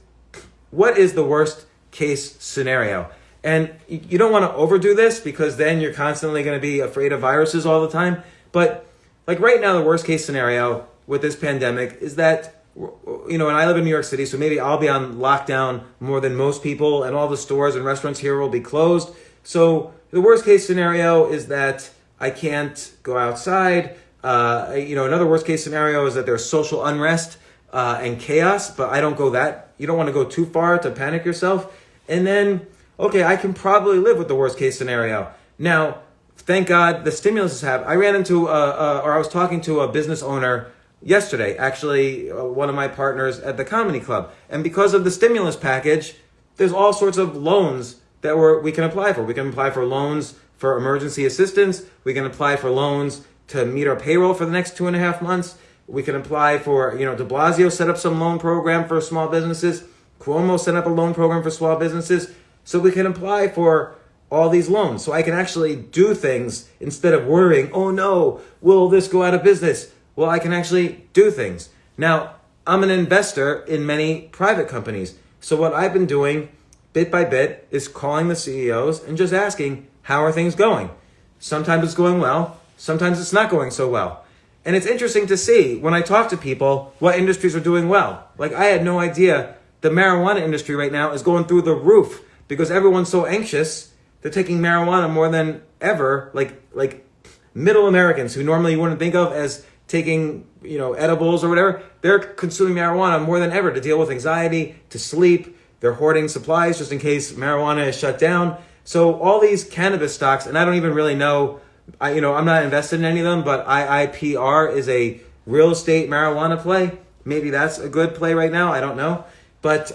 Speaker 1: what is the worst case scenario? And you don't want to overdo this, because then you're constantly going to be afraid of viruses all the time. But like right now, the worst case scenario with this pandemic is that, and I live in New York City, so maybe I'll be on lockdown more than most people, and all the stores and restaurants here will be closed. So the worst case scenario is that I can't go outside. Another worst case scenario is that there's social unrest and chaos, but I don't go that. You don't want to go too far to panic yourself. And then, okay, I can probably live with the worst case scenario. Now, thank God the stimulus is happening. I ran into, I was talking to a business owner yesterday, actually one of my partners at the comedy club. And because of the stimulus package, there's all sorts of loans that we can apply for. We can apply for loans for emergency assistance. We can apply for loans to meet our payroll for the next 2.5 months. We can apply for, de Blasio set up some loan program for small businesses. Cuomo set up a loan program for small businesses. So we can apply for all these loans. So I can actually do things instead of worrying, oh no, will this go out of business? Well, I can actually do things. Now, I'm an investor in many private companies. So what I've been doing bit by bit is calling the CEOs and just asking, how are things going? Sometimes it's going well. Sometimes it's not going so well. And it's interesting to see when I talk to people what industries are doing well. Like, I had no idea the marijuana industry right now is going through the roof because everyone's so anxious. They're taking marijuana more than ever. Like middle Americans who normally you wouldn't think of as taking, edibles or whatever, they're consuming marijuana more than ever to deal with anxiety, to sleep. They're hoarding supplies just in case marijuana is shut down. So all these cannabis stocks, and I don't even really know, I'm not invested in any of them, but IIPR is a real estate marijuana play. Maybe that's a good play right now. I don't know. But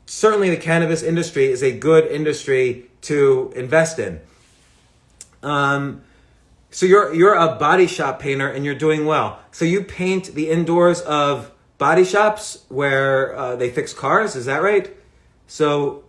Speaker 1: certainly the cannabis industry is a good industry to invest in. So you're a body shop painter and you're doing well. So you paint the indoors of body shops where they fix cars. Is that right? So,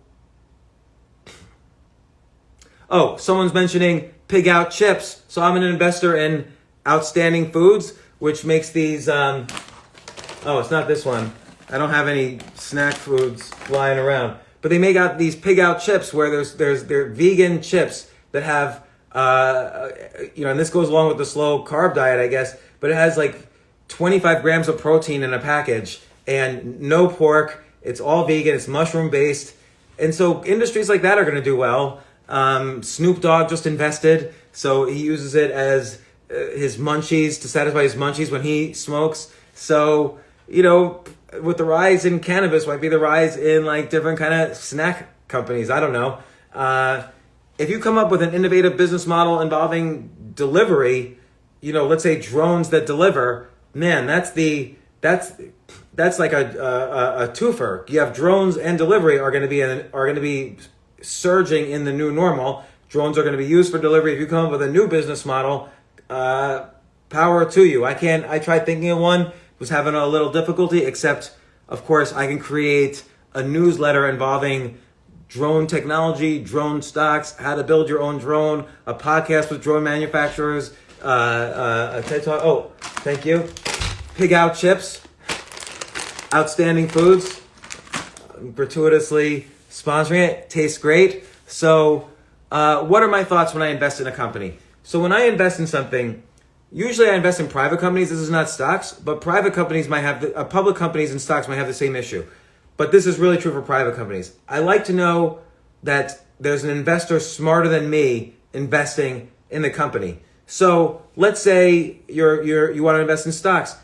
Speaker 1: someone's mentioning Pig Out chips. So I'm an investor in Outstanding Foods, which makes these, it's not this one. I don't have any snack foods flying around. But they make out these Pig Out chips where they're vegan chips that have, and this goes along with the slow carb diet, I guess, but it has like 25 grams of protein in a package and no pork. It's all vegan. It's mushroom based. And so industries like that are going to do well. Snoop Dogg just invested. So he uses it as his munchies to satisfy his munchies when he smokes. So, with the rise in cannabis might be the rise in like different kind of snack companies. I don't know. If you come up with an innovative business model involving delivery, let's say drones that deliver, man, that's like a twofer. You have drones and delivery are going to be surging in the new normal. Drones are going to be used for delivery. If you come up with a new business model, power to you. I tried thinking of one, was having a little difficulty, except of course I can create a newsletter involving drone technology, drone stocks, how to build your own drone, a podcast with drone manufacturers, a TED Talk. Oh, thank you. Pig Out Chips, outstanding foods, gratuitously sponsoring it. Tastes great. So what are my thoughts when I invest in a company? So when I invest in something, usually I invest in private companies. This is not stocks, but private companies might have, public companies and stocks might have the same issue. But this is really true for private companies. I like to know that there's an investor smarter than me investing in the company. So let's say you want to invest in stocks.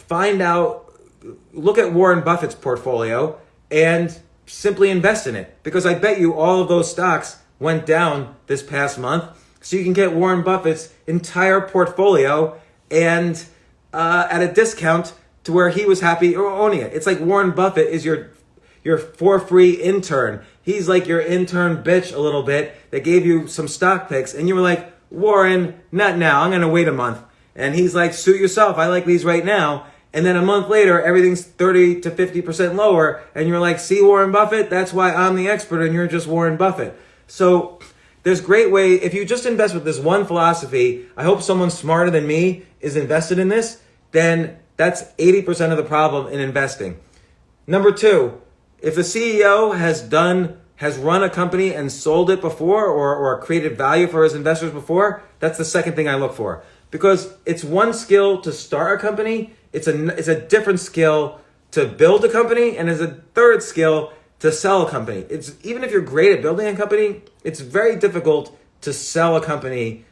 Speaker 1: Look at Warren Buffett's portfolio and simply invest in it. Because I bet you all of those stocks went down this past month. So you can get Warren Buffett's entire portfolio and at a discount to where he was happy owning it. It's like Warren Buffett is your for free intern. He's like your intern bitch a little bit that gave you some stock picks and you were like, Warren, not now, I'm going to wait a month. And he's like, suit yourself, I like these right now. And then a month later, everything's 30 to 50% lower. And you're like, see Warren Buffett? That's why I'm the expert and you're just Warren Buffett. So there's great way, if you just invest with this one philosophy, I hope someone smarter than me is invested in this, then that's 80% of the problem in investing. Number two, if the CEO has run a company and sold it before or created value for his investors before, that's the second thing I look for. Because it's one skill to start a company, it's a different skill to build a company, and it's a third skill to sell a company. Even if you're great at building a company, it's very difficult to sell a company,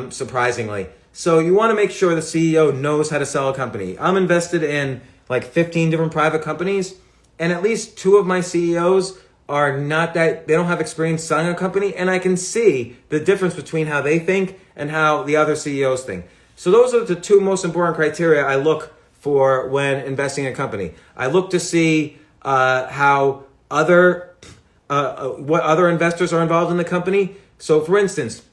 Speaker 1: surprisingly. So you want to make sure the CEO knows how to sell a company. I'm invested in like 15 different private companies, and at least two of my CEOs they don't have experience selling a company, and I can see the difference between how they think and how the other CEOs think. So those are the two most important criteria I look for when investing in a company. I look to see what other investors are involved in the company. So for instance,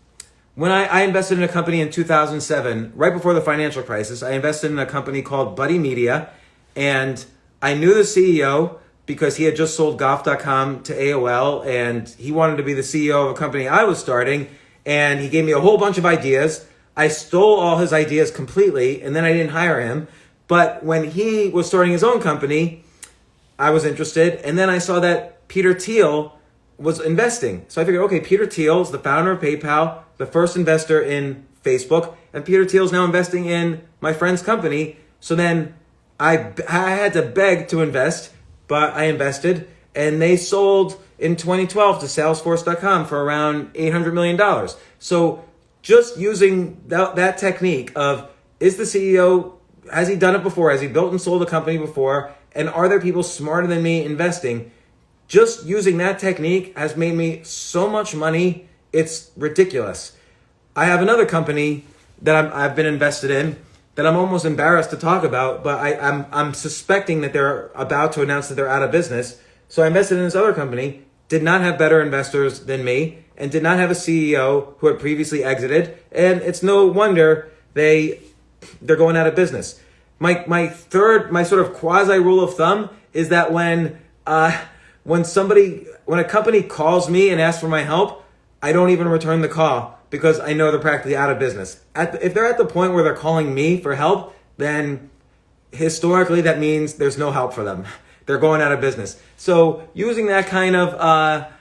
Speaker 1: when I invested in a company in 2007, right before the financial crisis, I invested in a company called Buddy Media, and I knew the CEO because he had just sold golf.com to AOL, and he wanted to be the CEO of a company I was starting, and he gave me a whole bunch of ideas. I stole all his ideas completely, and then I didn't hire him. But when he was starting his own company, I was interested, and then I saw that Peter Thiel was investing. So I figured, okay, Peter Thiel is the founder of PayPal, the first investor in Facebook, and Peter Thiel is now investing in my friend's company. So then I had to beg to invest, but I invested, and they sold in 2012 to Salesforce.com for around $800 million. So just using that technique of, is the CEO, has he done it before? Has he built and sold a company before? And are there people smarter than me investing? Just using that technique has made me so much money, it's ridiculous. I have another company that I've been invested in that I'm almost embarrassed to talk about, but I'm suspecting that they're about to announce that they're out of business. So I invested in this other company, did not have better investors than me, and did not have a CEO who had previously exited. And it's no wonder they're going out of business. My sort of quasi rule of thumb is that when a company calls me and asks for my help, I don't even return the call because I know they're practically out of business. If they're at the point where they're calling me for help, then historically that means there's no help for them. They're going out of business. So using that kind of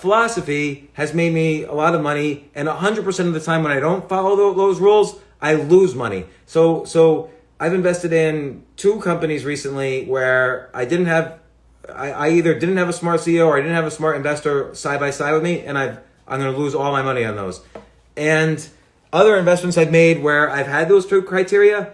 Speaker 1: philosophy has made me a lot of money, and 100% of the time when I don't follow those rules, I lose money. So I've invested in two companies recently where I either didn't have a smart CEO or I didn't have a smart investor side by side with me, and I'm going to lose all my money on those. And other investments I've made where I've had those two criteria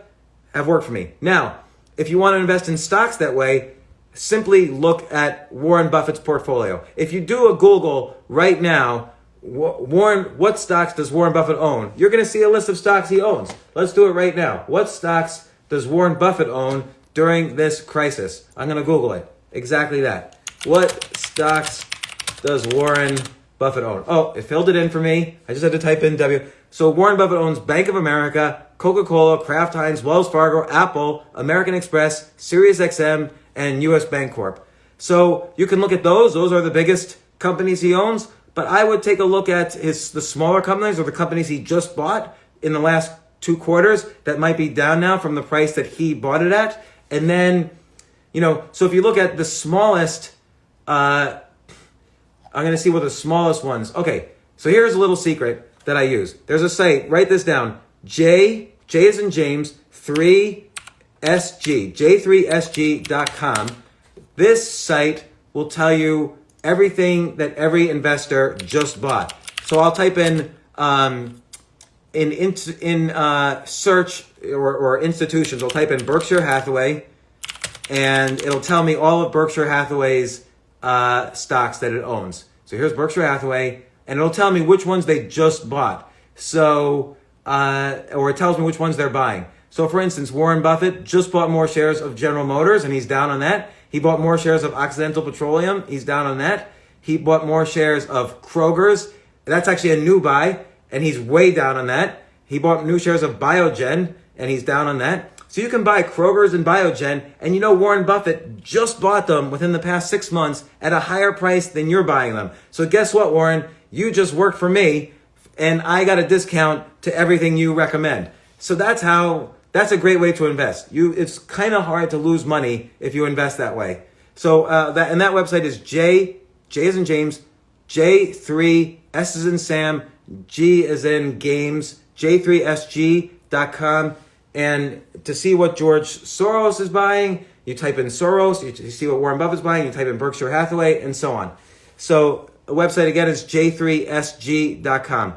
Speaker 1: have worked for me. Now, if you want to invest in stocks that way, simply look at Warren Buffett's portfolio. If you do a Google right now, what stocks does Warren Buffett own? You're going to see a list of stocks he owns. Let's do it right now. What stocks does Warren Buffett own during this crisis? I'm going to Google it. Exactly that. What stocks does Warren Buffett own? Oh, it filled it in for me. I just had to type in W. So Warren Buffett owns Bank of America, Coca-Cola, Kraft Heinz, Wells Fargo, Apple, American Express, SiriusXM, and US Bancorp. So you can look at those. Those are the biggest companies he owns. But I would take a look at the smaller companies or the companies he just bought in the last 2 quarters that might be down now from the price that he bought it at. And then, so if you look at the smallest, I'm going to see what the smallest ones. Okay, so here's a little secret that I use. There's a site, write this down, J as in James, 3SG, j3sg.com. This site will tell you everything that every investor just bought. So I'll type in search or institutions. I'll type in Berkshire Hathaway, and it'll tell me all of Berkshire Hathaway's stocks that it owns. So here's Berkshire Hathaway, and it'll tell me which ones they just bought. So, or it tells me which ones they're buying. So for instance, Warren Buffett just bought more shares of General Motors, and he's down on that. He bought more shares of Occidental Petroleum. He's down on that. He bought more shares of Kroger's. That's actually a new buy, and he's way down on that. He bought new shares of Biogen, and he's down on that. So you can buy Kroger's and Biogen, and Warren Buffett just bought them within the past 6 months at a higher price than you're buying them. So guess what, Warren? You just worked for me, and I got a discount to everything you recommend. So that's a great way to invest. It's kind of hard to lose money if you invest that way. So that website is J as in James, J3, S as in Sam, G as in Games, j3sg.com. And to see what George Soros is buying, you type in Soros. You see what Warren Buffett's buying, you type in Berkshire Hathaway, and so on. So the website again is j3sg.com.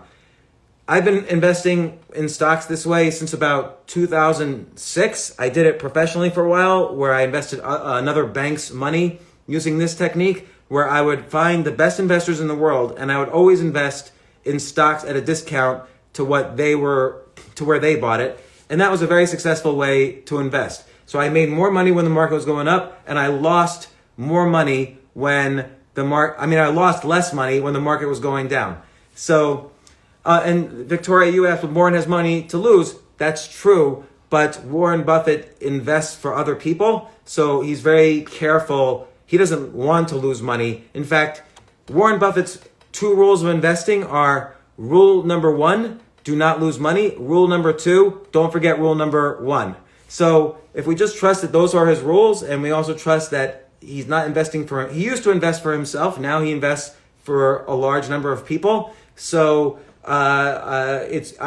Speaker 1: I've been investing in stocks this way since about 2006. I did it professionally for a while, where I invested another bank's money using this technique, where I would find the best investors in the world, and I would always invest in stocks at a discount to where they bought it. And that was a very successful way to invest. So I made more money when the market was going up, and I lost more money when I lost less money when the market was going down. So, and Victoria, you asked, well, Warren has money to lose. That's true, but Warren Buffett invests for other people, so he's very careful. He doesn't want to lose money. In fact, Warren Buffett's 2 rules of investing are: rule number 1, do not lose money. Rule number 2, don't forget rule number 1. So if we just trust that those are his rules, and we also trust that he's not investing he used to invest for himself, now he invests for a large number of people. So it's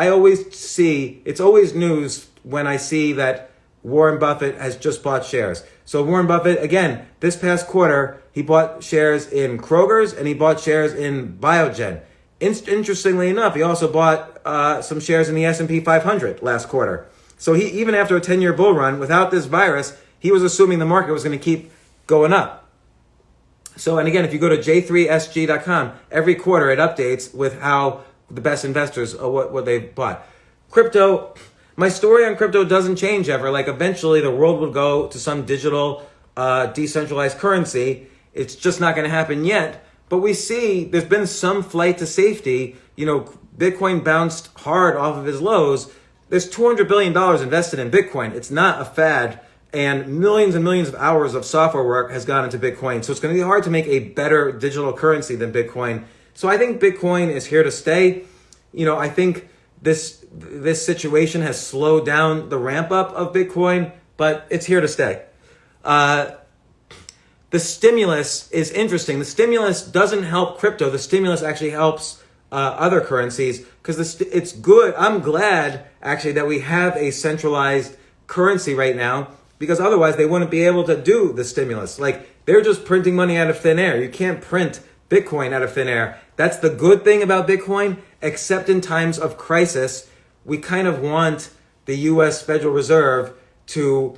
Speaker 1: always news when I see that Warren Buffett has just bought shares. So Warren Buffett, again, this past quarter, he bought shares in Kroger's and he bought shares in Biogen. Interestingly enough, he also bought some shares in the S&P 500 last quarter. So he, even after a 10-year bull run, without this virus, he was assuming the market was going to keep going up. So, and again, if you go to j3sg.com, every quarter it updates with how the best investors, what they bought. Crypto, my story on crypto doesn't change ever. Like, eventually the world will go to some digital, decentralized currency. It's just not going to happen yet. But we see there's been some flight to safety. Bitcoin bounced hard off of his lows. There's $200 billion invested in Bitcoin. It's not a fad. And millions of hours of software work has gone into Bitcoin. So it's going to be hard to make a better digital currency than Bitcoin. So I think Bitcoin is here to stay. I think this situation has slowed down the ramp up of Bitcoin, but it's here to stay. The stimulus is interesting. The stimulus doesn't help crypto. The stimulus actually helps other currencies because it's good. I'm glad actually that we have a centralized currency right now, because otherwise they wouldn't be able to do the stimulus. Like, they're just printing money out of thin air. You can't print Bitcoin out of thin air. That's the good thing about Bitcoin, except in times of crisis. We kind of want the U.S. Federal Reserve to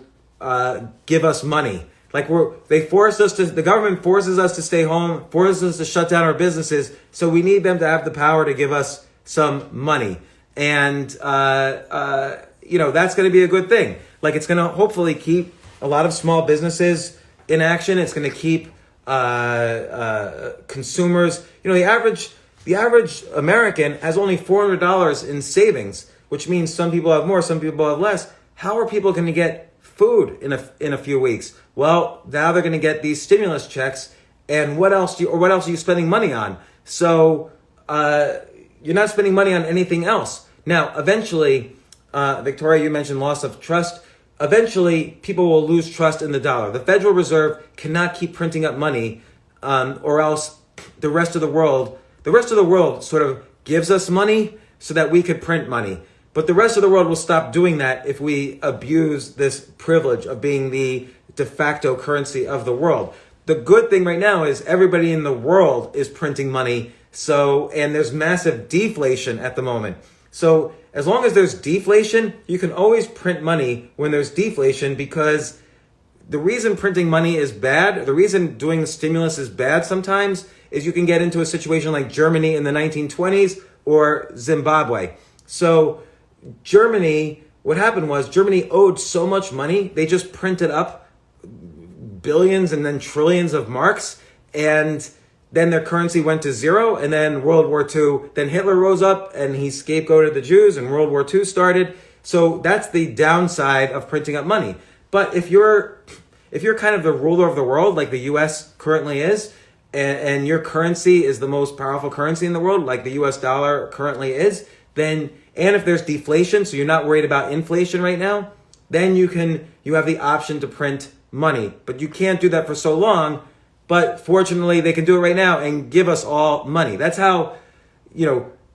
Speaker 1: give us money. Like the government forces us to stay home, forces us to shut down our businesses. So we need them to have the power to give us some money. And, that's going to be a good thing. Like it's going to hopefully keep a lot of small businesses in action. It's going to keep consumers. The average American has only $400 in savings, which means some people have more, some people have less. How are people going to get food in a few weeks? Well, now they're going to get these stimulus checks, and what else are you spending money on? So you're not spending money on anything else. Now, eventually, Victoria, you mentioned loss of trust. Eventually, people will lose trust in the dollar. The Federal Reserve cannot keep printing up money, or else the rest of the world sort of gives us money so that we could print money. But the rest of the world will stop doing that if we abuse this privilege of being the de facto currency of the world. The good thing right now is everybody in the world is printing money. And there's massive deflation at the moment. So as long as there's deflation, you can always print money when there's deflation, because the reason printing money is bad, the reason doing the stimulus is bad sometimes, is you can get into a situation like Germany in the 1920s or Zimbabwe. So Germany, what happened was Germany owed so much money, they just printed up billions and then trillions of marks, and then their currency went to zero, and then World War II, then Hitler rose up and he scapegoated the Jews and World War II started. So that's the downside of printing up money. But if you're kind of the ruler of the world, like the US currently is, and your currency is the most powerful currency in the world, like the US dollar currently is, and if there's deflation, so you're not worried about inflation right now, then you have the option to print money. But you can't do that for so long. But fortunately, they can do it right now and give us all money. That's how,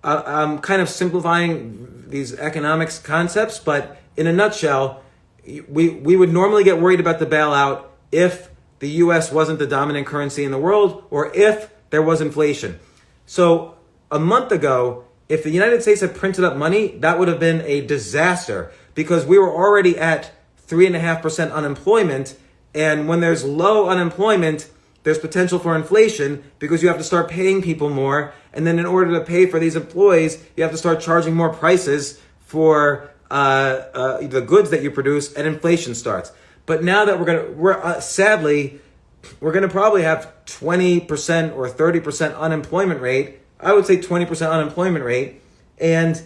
Speaker 1: I'm kind of simplifying these economics concepts, but in a nutshell, we would normally get worried about the bailout if the US wasn't the dominant currency in the world, or if there was inflation. So a month ago, if the United States had printed up money, that would have been a disaster, because we were already at 3.5% unemployment. And when there's low unemployment, there's potential for inflation, because you have to start paying people more. And then in order to pay for these employees, you have to start charging more prices for the goods that you produce, and inflation starts. But now that sadly, we're going to probably have 20% or 30% unemployment rate. I would say 20% unemployment rate. And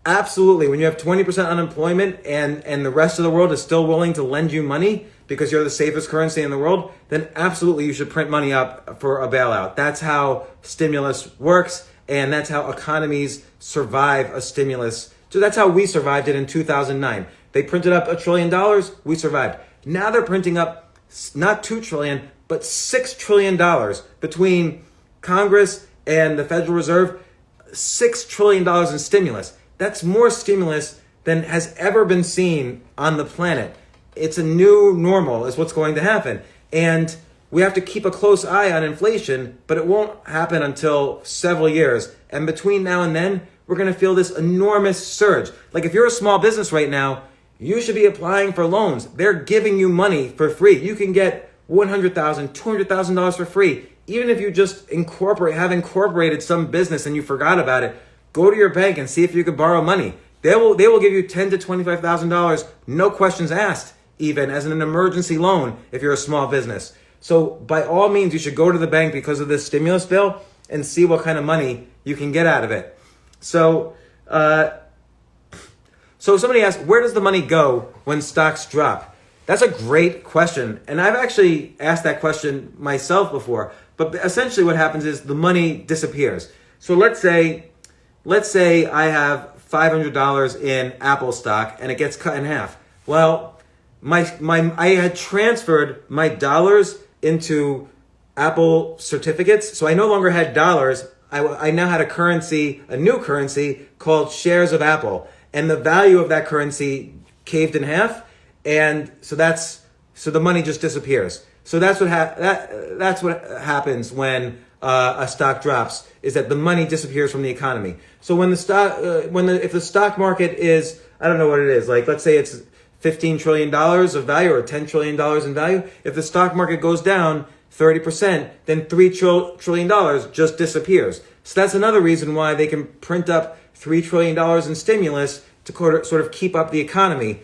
Speaker 1: absolutely, when you have 20% unemployment and the rest of the world is still willing to lend you money because you're the safest currency in the world, then absolutely you should print money up for a bailout. That's how stimulus works, and that's how economies survive a stimulus. So that's how we survived it in 2009. They printed up $1 trillion, we survived. Now they're printing up not $2 trillion, but $6 trillion between Congress and the Federal Reserve. $6 trillion in stimulus. That's more stimulus than has ever been seen on the planet. It's a new normal is what's going to happen. And we have to keep a close eye on inflation, but it won't happen until several years. And between now and then, we're going to feel this enormous surge. Like if you're a small business right now, you should be applying for loans. They're giving you money for free. You can get $100,000, $200,000 for free. Even if you just have incorporated some business and you forgot about it, go to your bank and see if you could borrow money. They will give you $10,000 to $25,000, no questions asked, even as an emergency loan if you're a small business. So by all means, you should go to the bank because of this stimulus bill and see what kind of money you can get out of it. So somebody asked, where does the money go when stocks drop? That's a great question. And I've actually asked that question myself before. But essentially what happens is the money disappears. So let's say I have $500 in Apple stock and it gets cut in half. Well, I had transferred my dollars into Apple certificates. So I no longer had dollars. I now had a new currency called shares of Apple. And the value of that currency caved in half. And so the money just disappears. So that's what happens when a stock drops, is that the money disappears from the economy. So when if the stock market is, I don't know what it is, like let's say it's $15 trillion of value or $10 trillion in value. If the stock market goes down 30%, then $3 trillion just disappears. So that's another reason why they can print up $3 trillion in stimulus to sort of keep up the economy.